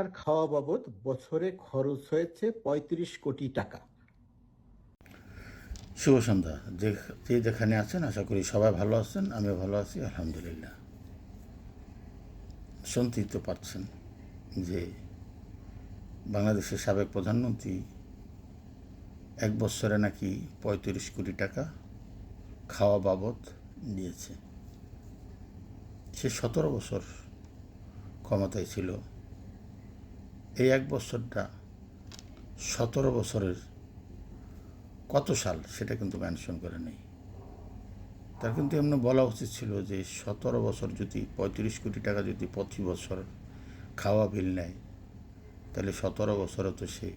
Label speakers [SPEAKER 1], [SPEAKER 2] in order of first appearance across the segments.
[SPEAKER 1] আর খাওয়া বাবদ বছরে খরচ হয়েছে ৩৫ কোটি টাকা।
[SPEAKER 2] শুভ সন্ধ্যা। যে যেখানে আছেন আশা করি সবাই ভালো আছেন, আমিও ভালো আছি আলহামদুলিল্লাহ। শুনতেই তো পারছেন যে বাংলাদেশের সাবেক প্রধানমন্ত্রী এক বছরে নাকি ৩৫ কোটি টাকা খাওয়া বাবদ নিয়েছে। সে ১৭ বছর ক্ষমতায় ছিল। এই এক বছরটা ১৭ বছরের কত সাল সেটা কিন্তু মেনশন করে নেই। তার কিন্তু এমনি বলা উচিত ছিল যে ১৭ বছর যদি ৩৫ কোটি টাকা যদি প্রতি বছর খাওয়া বিল নেয়, তাহলে ১৭ বছরে তো সে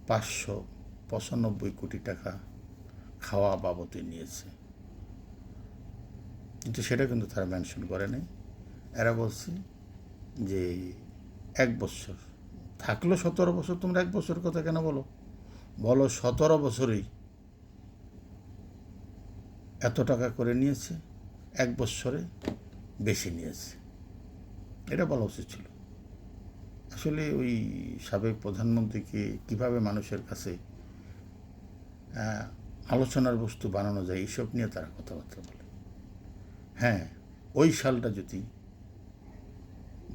[SPEAKER 2] ৫৯৫ কোটি টাকা খাওয়া বাবদে নিয়েছে। কিন্তু সেটা কিন্তু তারা মেনশন করে নেই। এরা বলছে যে এক বছর থাকলো ১৭ বছর, তোমরা এক বছর কথা কেন বলো? বলো ১৭ বছরেই এত টাকা করে নিয়েছে, এক বছরে বেশি নিয়েছে, এটা বলা উচিত ছিল। আসলে ওই সাবেক প্রধানমন্ত্রীকে কিভাবে মানুষের কাছে আলোচনার বস্তু বানানো যায় এইসব নিয়ে তারা কথাবার্তা বলে। হ্যাঁ, ওই সালটা যদি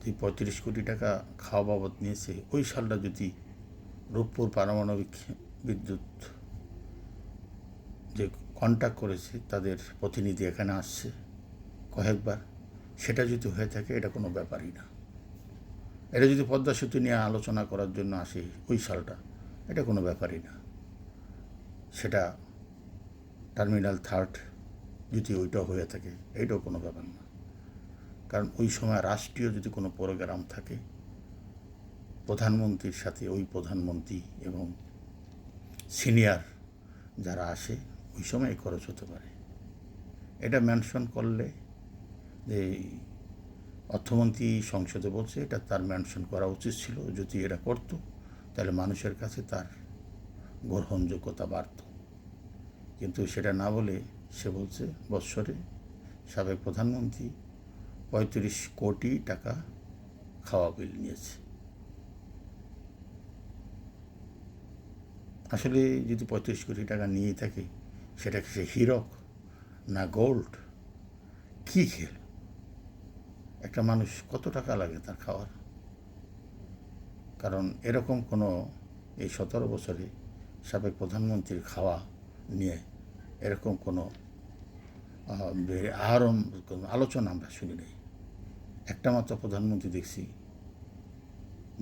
[SPEAKER 2] ৩৫ কোটি টাকা খাওয়া বাবদ নিয়েছে, ওই সালটা যদি রূপপুর পারমাণবিক বিদ্যুৎ যে কন্ট্যাক্ট করেছে তাদের প্রতিনিধি এখানে আসছে কয়েকবার, সেটা যদি হয়ে থাকে এটা কোনো ব্যাপারই না। এটা যদি পদ্মা সেতু নিয়ে আলোচনা করার জন্য আসে ওই সালটা, এটা কোনো ব্যাপারই না। সেটা টার্মিনাল 3 যদি ওইটাও হয়ে থাকে এইটাও কোনো ব্যাপার না। কারণ ওই সময় রাষ্ট্রীয় যদি কোনো প্রোগ্রাম থাকে, প্রধানমন্ত্রীর সাথে ওই প্রধানমন্ত্রী এবং সিনিয়র যারা আসে ওই সময় খরচ হতে পারে। এটা মেনশন করলে যে অর্থমন্ত্রী সংসদে বলছে, এটা তার মেনশন করা উচিত ছিল। যদি এটা করতো তাহলে মানুষের কাছে তার গ্রহণযোগ্যতা বাড়ত। কিন্তু সেটা না বলে সে বলছে বৎসরে সাবেক প্রধানমন্ত্রী ৩৫ কোটি টাকা খাওয়া বিল নিয়েছে। আসলে যদি ৩৫ কোটি টাকা নিয়ে থাকে, সেটা কি সে হীরক না গোল্ড? কী খেল? একটা মানুষ কত টাকা লাগে তার খাওয়ার? কারণ এরকম কোনো এই ১৭ বছরে সাবেক প্রধানমন্ত্রীর খাওয়া নিয়ে এরকম কোনো আহরণ কোনো আলোচনা আমরা শুনি নাই। একটা মাত্র প্রধানমন্ত্রী দেখছি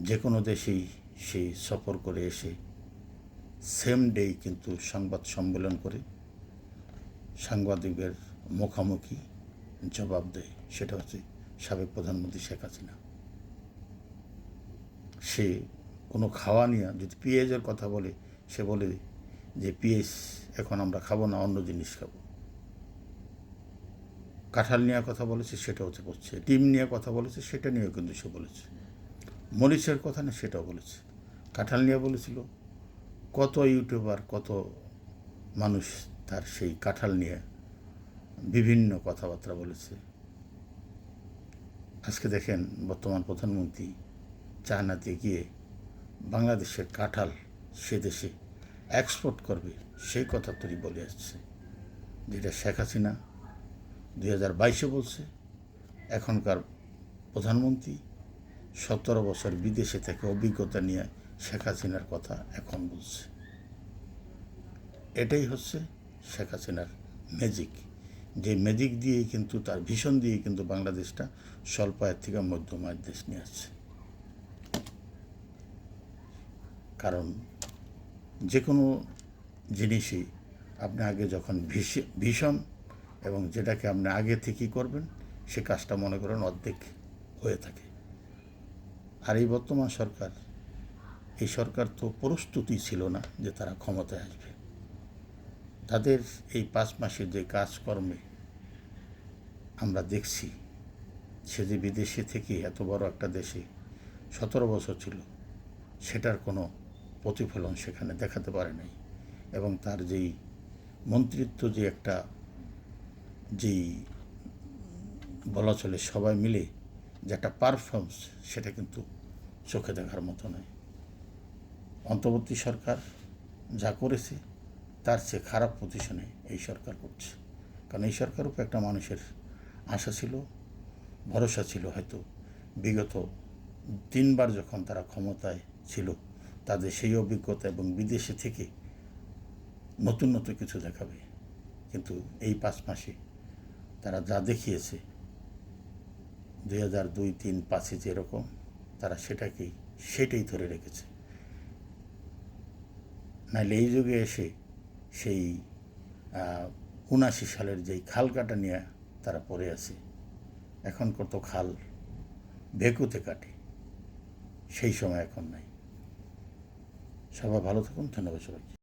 [SPEAKER 2] যে কোনো দেশেই সে সফর করে এসে সেম ডেই কিন্তু সংবাদ সম্মেলন করে সাংবাদিকদের মুখোমুখি জবাব দেয়। সেটা হচ্ছে সাবেক প্রধানমন্ত্রী শেখ হাসিনা। সে কোনো খাওয়া নিয়ে যদি পেঁয়াজের কথা বলে, সে বলে যে পেঁয়াজ এখন আমরা খাবো না, অন্য জিনিস খাবো। কাঁঠাল নিয়ে কথা বলেছে, সেটা হচ্ছে বলছে। ডিম নিয়ে কথা বলেছে, সেটা নিয়েও কিন্তু সে বলেছে। মরিচের কথা না, সেটাও বলেছে। কাঁঠাল নিয়ে বলেছিল, কত ইউটিউবার কত মানুষ তার সেই কাঁঠাল নিয়ে বিভিন্ন কথাবার্তা বলেছে। আজকে দেখেন বর্তমান প্রধানমন্ত্রী চায়নাতে গিয়ে বাংলাদেশের কাঁঠাল সে দেশে এক্সপোর্ট করবে, সেই কথা তৈরি বলে আসছে। যেটা শেখ হাসিনা 2022-এ বলছে, এখনকার প্রধানমন্ত্রী 17 বছর বিদেশে থেকে অভিজ্ঞতা নিয়ে শেখ হাসিনার কথা এখন বলছে। এটাই হচ্ছে শেখ হাসিনার ম্যাজিক। যে ম্যাজিক দিয়েই কিন্তু তার ভীষণ দিয়েই কিন্তু বাংলাদেশটা স্বল্প আয়ের থেকে মধ্যম আয়ের দেশ নিয়ে আসছে। কারণ যে কোনো জিনিসই আপনি আগে যখন ভীষণ এবং যেটাকে আপনি আগে থেকেই করবেন, সে কাজটা মনে করেন অর্ধেক হয়ে থাকে। আর এই বর্তমান সরকার, এই সরকার তো প্রস্তুতি ছিল না যে তারা ক্ষমতায় আসবে। তাদের এই 5 মাসের যে কাজকর্মে আমরা দেখছি, সে যে বিদেশে থেকে এত বড় একটা দেশে 17 বছর ছিল, সেটার কোনো প্রতিফলন সেখানে দেখাতে পারে নাই। এবং তার যেই মন্ত্রিত্ব যে একটা যেই বলা চলে সবাই মিলে যে একটা পারফরমেন্স, সেটা কিন্তু চোখে দেখার মতো নয়। অন্তর্বর্তী সরকার যা করেছে তার চেয়ে খারাপ পজিশনে এই সরকার করছে। কারণ এই সরকার উপর একটা মানুষের আশা ছিল, ভরসা ছিল। হয়তো বিগত 3বার যখন তারা ক্ষমতায় ছিল, তাদের সেই অভিজ্ঞতা এবং বিদেশে থেকে নতুন নতুন কিছু দেখাবে। কিন্তু এই 5 মাসে তারা যা দেখিয়েছে, 2002, 3, 5-এ যেরকম তারা সেটাই ধরে রেখেছে। নাহলে এই যুগে এসে সেই 79 সালের যেই খাল কাটা নিয়ে তারা পড়ে আছে। এখন কত খাল ভেকুতে কাটে, সেই সময় এখন নাই। সবাই ভালো থাকুন। ধন্যবাদ সবাইকে।